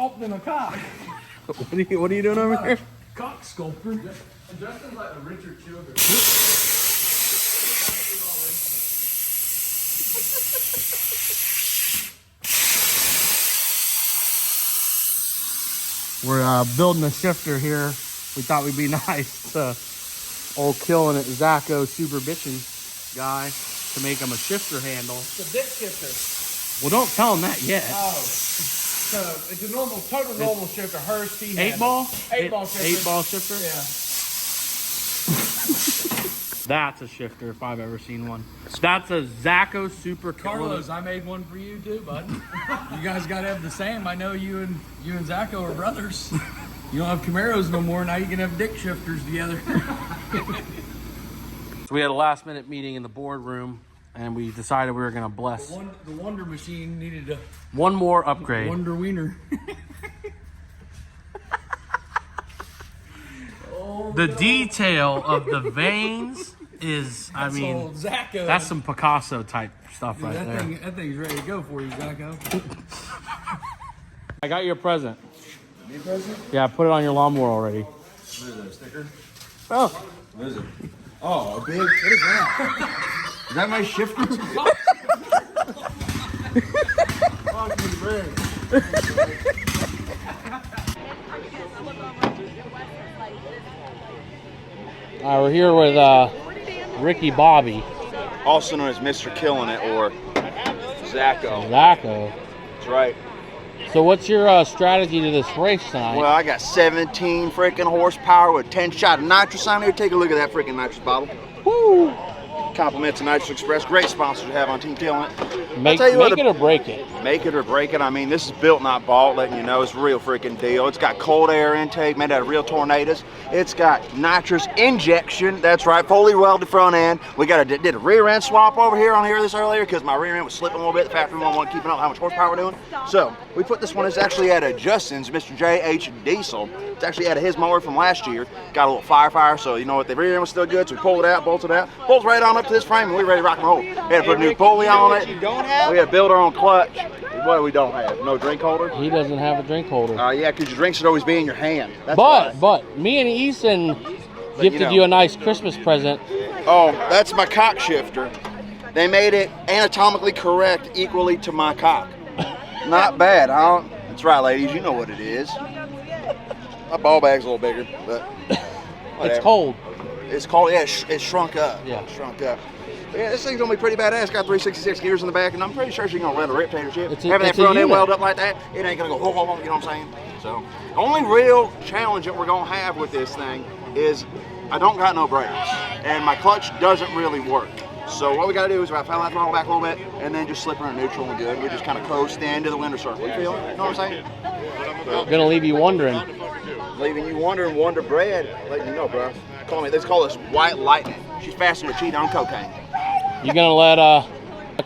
sculpting a cock. What are you doing over here? Cock sculptor. Justin's like a Richard Childress. We're building a shifter here. We thought we'd be nice to old killing it Zacho super bitchin' guy to make him a shifter handle. It's a dick shifter. Well, don't tell him that yet. Oh. So it's a total normal shifter. Hers T Eight ball? Eight ball shifter. 8-ball shifter? Yeah. That's a shifter if I've ever seen one. That's a Zacho super Carlos, I made one for you too, bud. You guys gotta have the same. I know you and Zacho are brothers. You don't have Camaros no more. Now you can have dick shifters together. So we had a last minute meeting in the boardroom and we decided we were gonna bless. The Wonder Machine needed a one more upgrade. Wonder Wiener. The detail of the veins is, I mean, Zacho. that's some Picasso type stuff. Dude, right there. That thing's ready to go for you, Zacho. I got you a present. Me a present? Yeah, put it on your lawnmower already. What is that, a sticker? Oh. What is it? Oh, a big, what is that? Is that my shifter? Fuck me, big. All right, we're here with Ricky Bobby. Also known as Mr. Killing It or Zacho. Zacho. That's right. So what's your strategy to this race tonight? Well, I got 17 freaking horsepower with 10 shot of nitrous on here. Take a look at that freaking nitrous bottle. Woo! Compliments of Nitrous Express. Great sponsor to have on Team Killing It. Make it or break it. Make it or break it. I mean, this is built, not bought, letting you know it's a real freaking deal. It's got cold air intake made out of real tornadoes. It's got nitrous injection. That's right, fully welded front end. We did a rear end swap over here on here this earlier because my rear end was slipping a little bit. The factory one wasn't keeping up how much horsepower we're doing. So we put this one. It's actually out of Justin's, Mr. J.H. Diesel. It's actually out of his mower from last year. Got a little fire, so you know what, the rear end was still good, so we pulled it out, bolted it out, bolted right on up to this frame, and we're ready to rock and roll. We had to put a new pulley on it. We had to build our own clutch. What we don't have? No drink holder? He doesn't have a drink holder. Yeah, because your drinks should always be in your hand. That's but me and Easton gifted you a nice Christmas present. Oh, that's my cock shifter. They made it anatomically correct equally to my cock. Not bad, huh? That's right, ladies. You know what it is. My ball bag's a little bigger, but whatever. It's cold. It's cold. Yeah, it's shrunk up. Yeah. It's shrunk up. But yeah, this thing's gonna be pretty badass. Got 366 gears in the back, and I'm pretty sure she's gonna run a riptatorship. Having that front end weld up like that, it ain't gonna go, you know what I'm saying? So, the only real challenge that we're gonna have with this thing is I don't got no brakes, and my clutch doesn't really work. So what we gotta do is I found that throttle back a little bit, and then just slip her in neutral and good. We just kind of coast into the winter circle. You feel it? You know what I'm saying? Gonna leave you wondering. Leaving you wondering, Wonder Bread. Letting you know, bro. Let's call this White Lightning. She's faster than a cheat on cocaine. You gonna let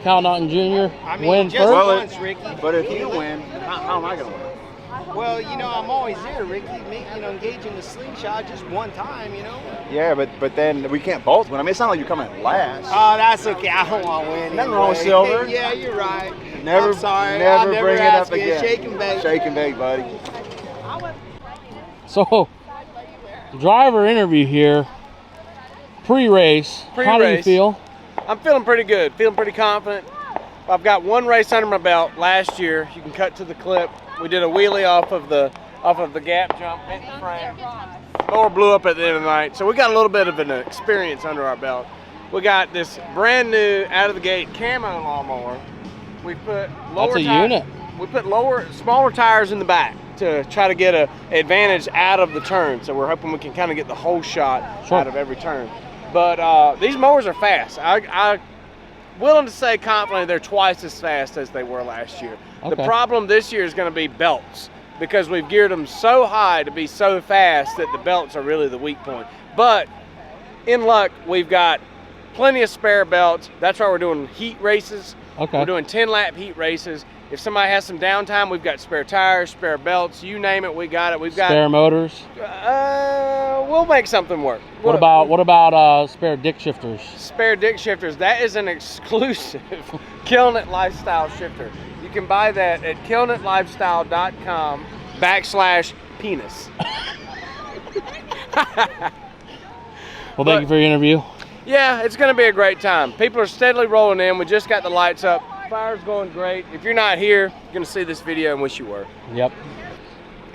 Cal Naughton Jr. win just first? once, Ricky. But if you win, how am I gonna win? Well, you know, I'm always there, Ricky. Engage in the slingshot just one time, you know. Yeah, but then we can't both win. I mean, it's not like you're coming last. Oh, that's okay. I don't want to win. Nothing wrong with silver. Yeah, you're right. Never, I'm sorry. never I'll never bring it ask up you. again. Shake and bake. Shake and bake, buddy. So, driver interview here. Pre-race. How do you feel? I'm feeling pretty good, feeling pretty confident. I've got one race under my belt last year. You can cut to the clip. We did a wheelie off of the gap jump, hit the frame. Mower blew up at the end of the night. So we got a little bit of an experience under our belt. We got this brand new out of the gate camo lawnmower. We put lower That's a unit. We put smaller tires in the back to try to get an advantage out of the turn. So we're hoping we can kind of get the whole shot out of every turn. But these mowers are fast. I'm willing to say confidently they're twice as fast as they were last year. Okay. The problem this year is going to be belts because we've geared them so high to be so fast that the belts are really the weak point. But in luck, we've got plenty of spare belts. That's why we're doing heat races. Okay. We're doing 10-lap heat races. If somebody has some downtime, we've got spare tires, spare belts, you name it, we got it. We've got spare motors. We'll make something work. What about spare dick shifters? Spare dick shifters. That is an exclusive Killing It Lifestyle shifter. You can buy that at killinitlifestyle.com. /penis. Well, thank you for your interview. Yeah, it's going to be a great time. People are steadily rolling in. We just got the lights up. Fire's going great. If you're not here, you're going to see this video and wish you were. Yep.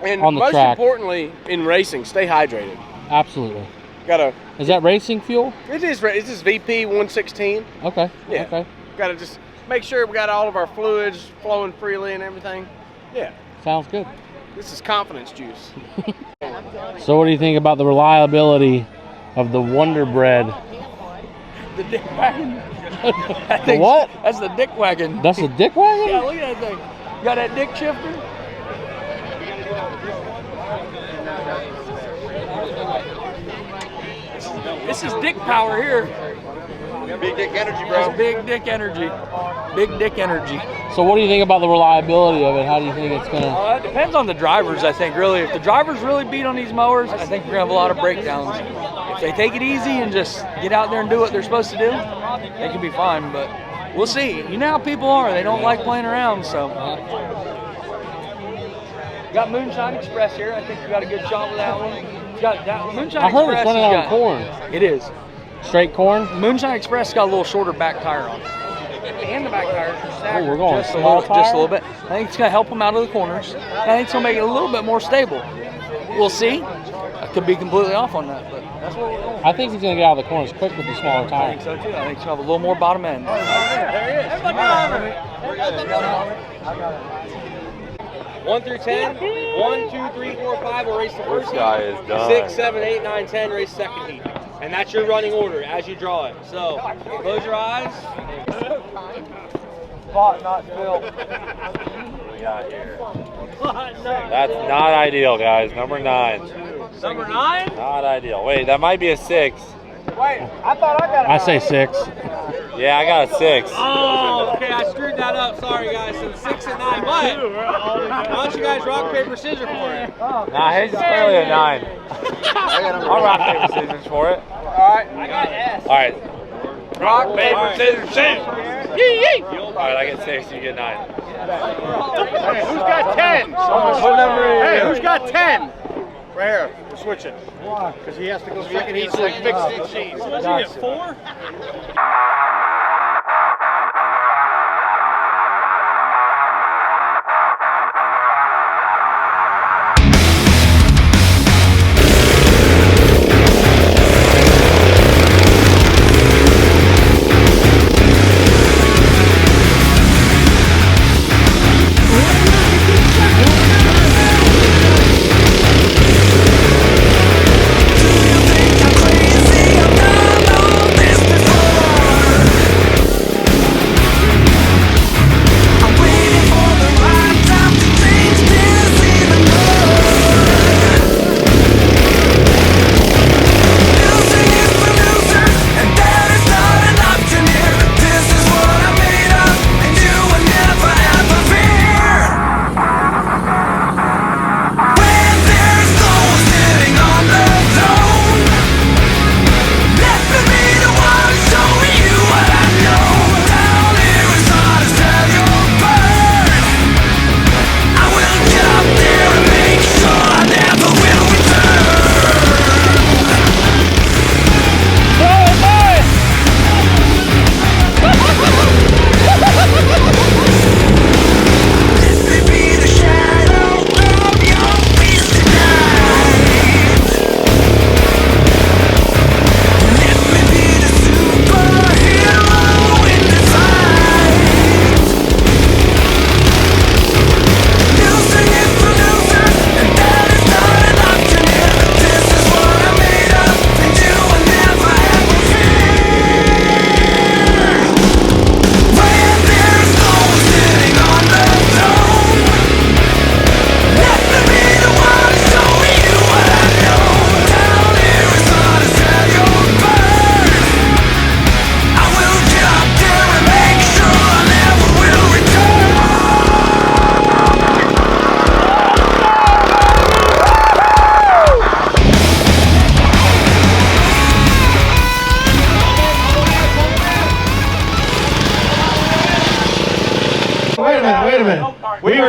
And On the most track. importantly, in racing, stay hydrated. Absolutely. Is that racing fuel? It is. This is VP 116. Okay. Yeah. Okay. Got to just make sure we got all of our fluids flowing freely and everything. Yeah. Sounds good. This is confidence juice. So what do you think about the reliability of the Wonder Bread? The dick wagon. The what? That's the dick wagon. That's a dick wagon? Yeah, look at that thing. You got that dick shifter? This is dick power here. Big dick energy, That's big dick energy. Big dick energy. So what do you think about the reliability of it? How do you think it's going to... It depends on the drivers, I think, really. If the drivers really beat on these mowers, I think we're going to have a lot of breakdowns. If they take it easy and just get out there and do what they're supposed to do, they can be fine, but we'll see. You know how people are. They don't like playing around, so. Got Moonshine Express here. I think we got a good shot with that one. Got that Moonshine I heard Express it's running has on got- corn. It is. Straight corn? Moonshine Express got a little shorter back tire on it. And the back tires are staggered we're going just small just a little tire? bit. I think it's going to help them out of the corners. I think it's going to make it a little bit more stable. We'll see. I could be completely off on that, but that's what we're going. I think he's going to get out of the corners quick with the smaller I tire. think so too. I think it's going to have a little more bottom end. There he is. Everybody 1 through 10. 1, 2, 3, 4, 5 will race the first heat. guy is done. 6, 7, 8, 9, 10 race second heat. And that's your running order as you draw it. So close your eyes. Spot not filled. That's not ideal, guys. Number 9. Number 9? Not ideal. Wait, that might be a 6. Wait, I thought I got it. I say 6. Yeah, I got a 6. Oh, okay, I screwed that up. Sorry, guys. So 6 and 9. But why don't you guys rock, paper, scissors for it? Nah, his is clearly a 9. I'll rock, paper, scissors for it. All right, I got S. All right. Rock, paper, scissors, scissors. Yee! All right, I get 6, you get 9. Hey, who's got 10? Hey, who's got 10? Right here. We're switching. Why? Because he has to go second. He's like fixed his cheese. What did you get, 4? Crazy, I've done all this before.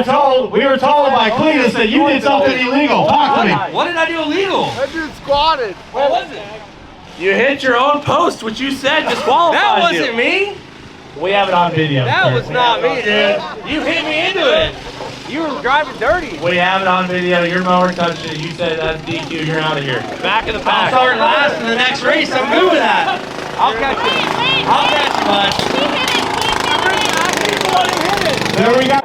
were told by Cletus that you did something illegal. Talk to me. What did I do illegal? That dude squatted. What was it? You hit your own post, which you said disqualified That you. wasn't me. We have it on video. That was not me, dude. You hit me into it. You were driving dirty. We have it on video. Your mower touched it. You said that's DQ. You're out of here. Back of the I'm pack. starting last in the next race. I'm good with that. I'll catch you. I'll catch you, bud. There we go.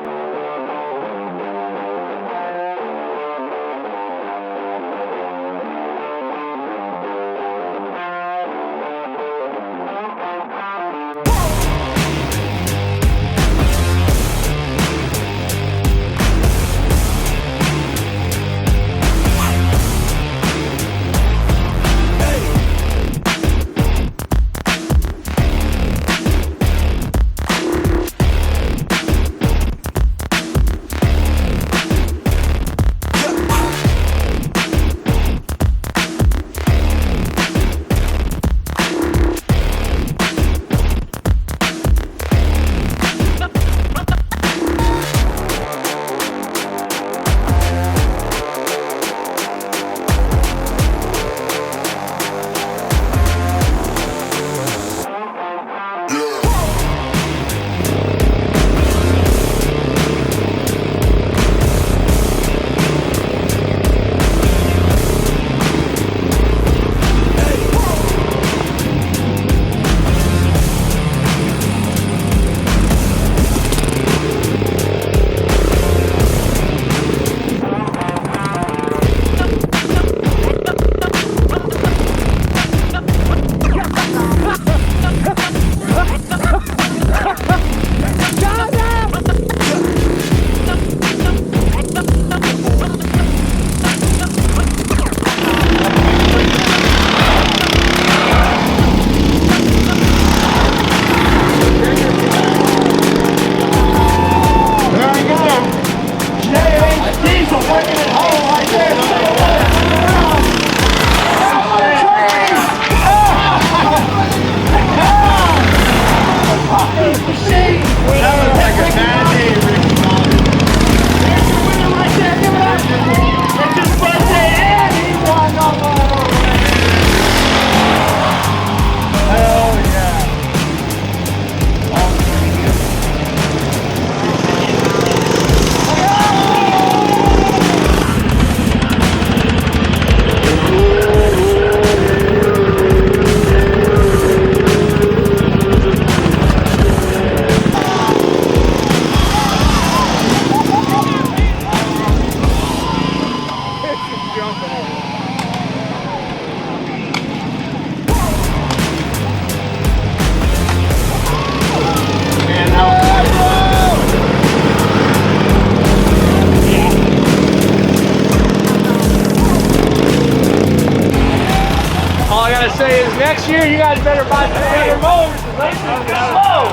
Say is next year you guys better buy some better mowers. Whoa!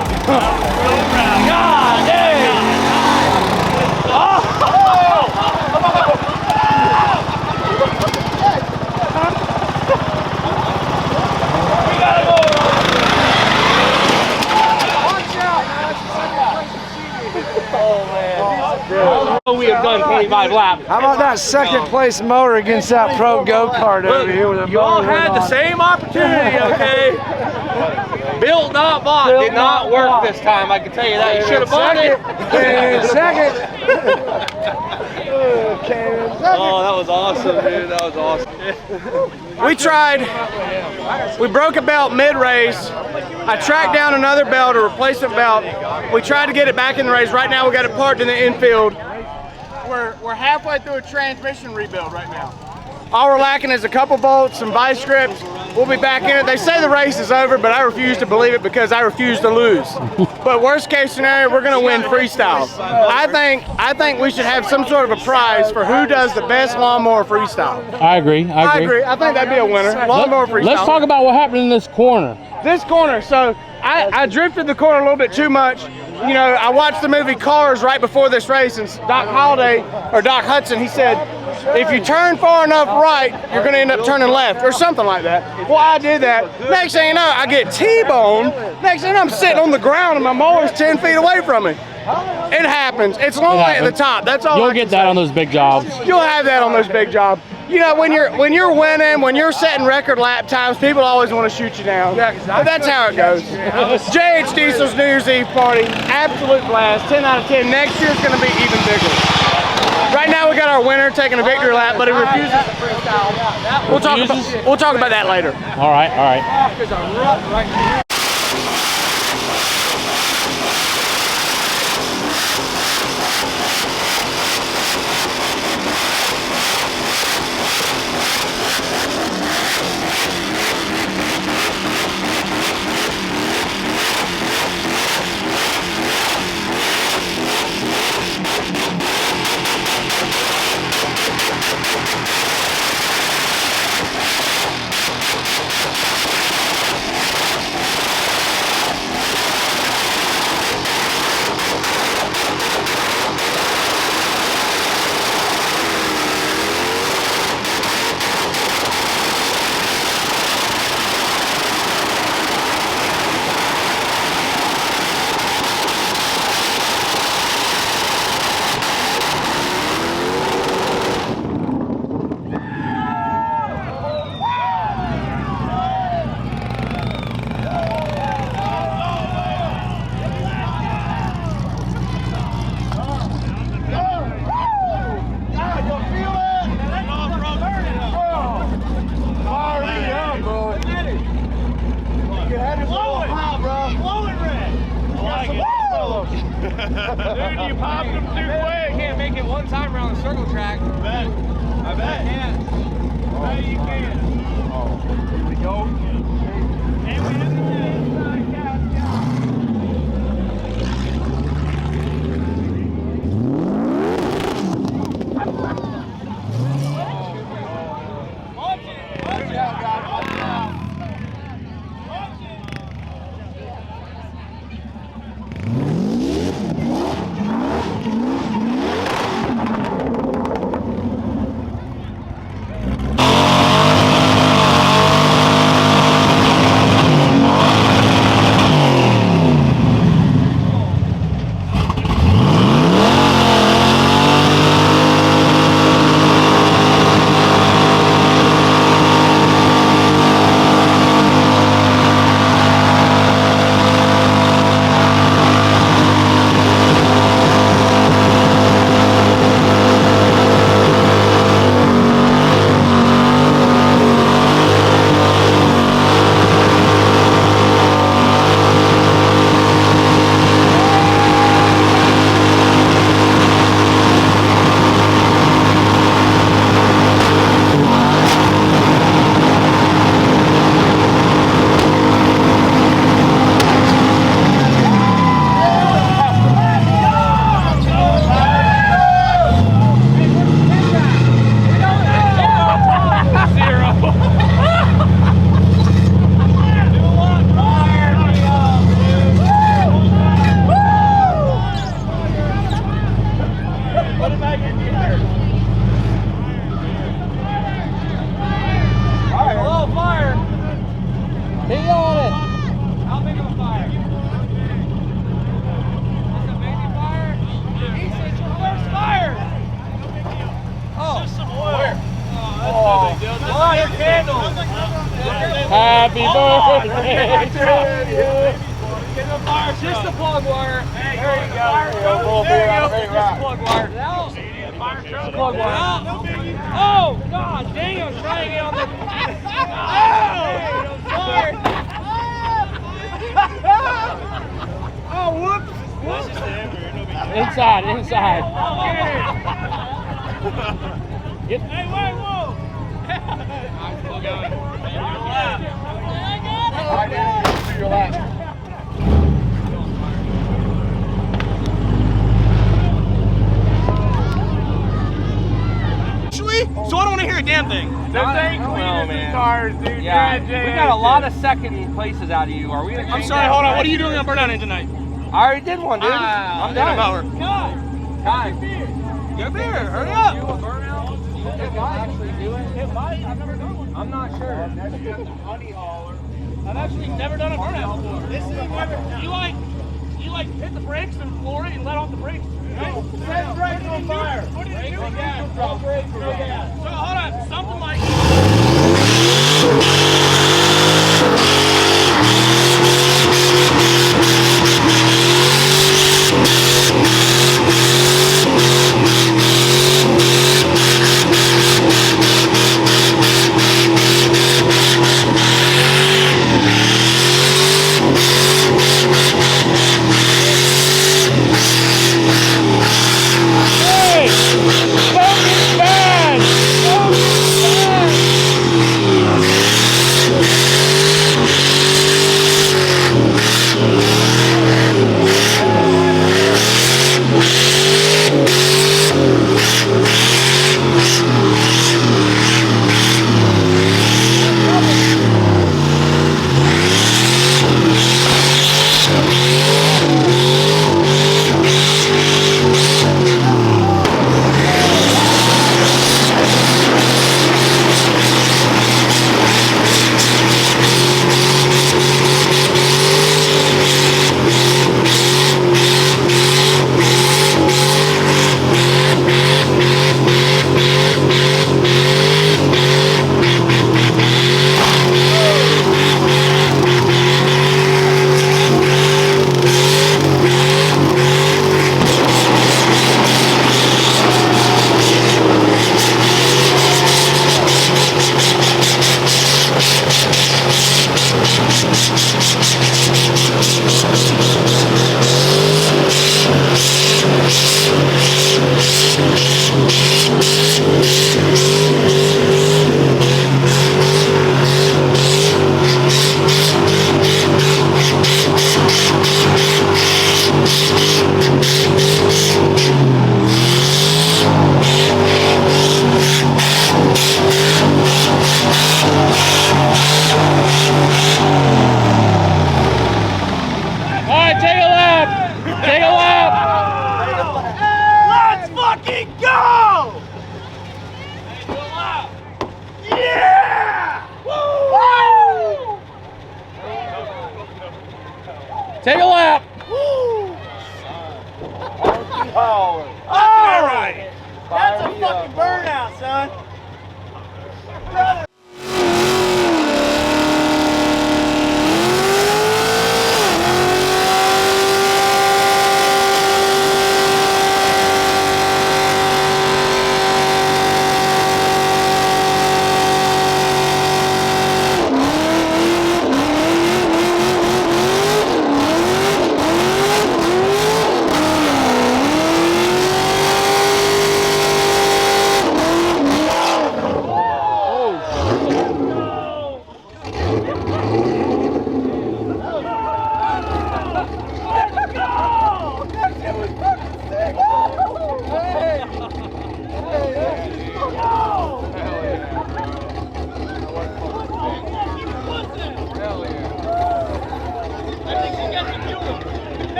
God dang! We got a mower. Watch out, man! Oh man! We have done 25 laps. How about that second place mower against that pro go-kart over here with a You all mower had the on? same opportunity, okay? Built, not bought. Built, Did not not work bought. this time. I can tell you that. You should have bought it. Second. Oh, that was awesome, dude. That was awesome. We tried. We broke a belt mid-race. I tracked down another belt, a replacement belt. We tried to get it back in the race. Right now, we got it parked in the infield. We're halfway through a transmission rebuild right now. All we're lacking is a couple bolts, some vice grips. We'll be back in it. They say the race is over, but I refuse to believe it because I refuse to lose. But worst case scenario, we're gonna win freestyle. I think we should have some sort of a prize for who does the best lawnmower freestyle. I agree. I agree. I think that'd be a winner. Lawnmower freestyle. Let's talk about what happened in this corner. This corner, so I drifted the corner a little bit too much. You know, I watched the movie Cars right before this race, and Doc Hudson, he said, if you turn far enough right, you're gonna end up turning left, or something like that. Well, I did that. Next thing you know, I get T-boned. Next thing you know, I'm sitting on the ground and my mower's 10 feet away from me. It happens. It's lonely at the top. That's all. You'll I get can that say. on those big jobs. You'll have that on those big jobs. You know, when you're winning, when you're setting record lap times, people always want to shoot you down. Yeah, but that's how it goes. JH Diesel's New Year's Eve party, absolute blast. 10 out of 10. Next year's going to be even bigger. Right now we got our winner taking a victory lap, but he refuses to freestyle. We'll talk about that later. All right, all right. Dude, you popped them too quick. Can't make it one time around the circle track. I bet. I bet. I bet you can. Here we go. And we have Happy birthday to you. Just the plug wire. There you go. Just plug wire. Plug wire. Oh, God dang, I was trying to get on the... I'm sorry. Oh, whoops. Inside. Get. Hey, wait, whoa. Your lap. So I don't want to hear a damn thing. This ain't clean as the cars, dude. Yeah, we got a lot of second places out of you. Are we gonna I'm sorry, hold on. What are you doing on Burnout in tonight? I already did one, dude. I'm Get a done. mower. Guys, Get a beer. Hurry up. do a burnout? If I actually do it, it might. I've never done one. I'm not sure. I've actually never done a burnout before. This is never. You you like hit the brakes and floor it and let off the brakes? No, set the brakes on fire. What did it do? No gas, no brakes, no gas. So hold on, something like. Take a lap. All right. That's a fucking burnout, son.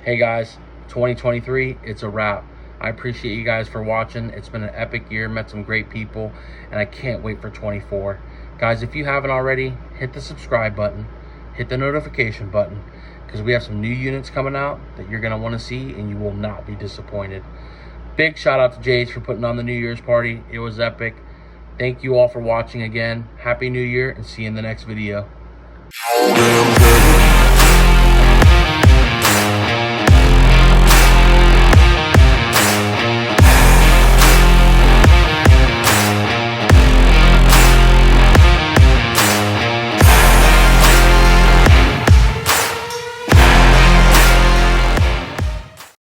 Hey guys, 2023, it's a wrap. I appreciate you guys for watching. It's been an epic year, met some great people, and I can't wait for 24. Guys, if you haven't already, hit the subscribe button, hit the notification button, because we have some new units coming out that you're going to want to see, and you will not be disappointed. Big shout out to Jace for putting on the New Year's party. It was epic. Thank you all for watching again. Happy New Year, and see you in the next video.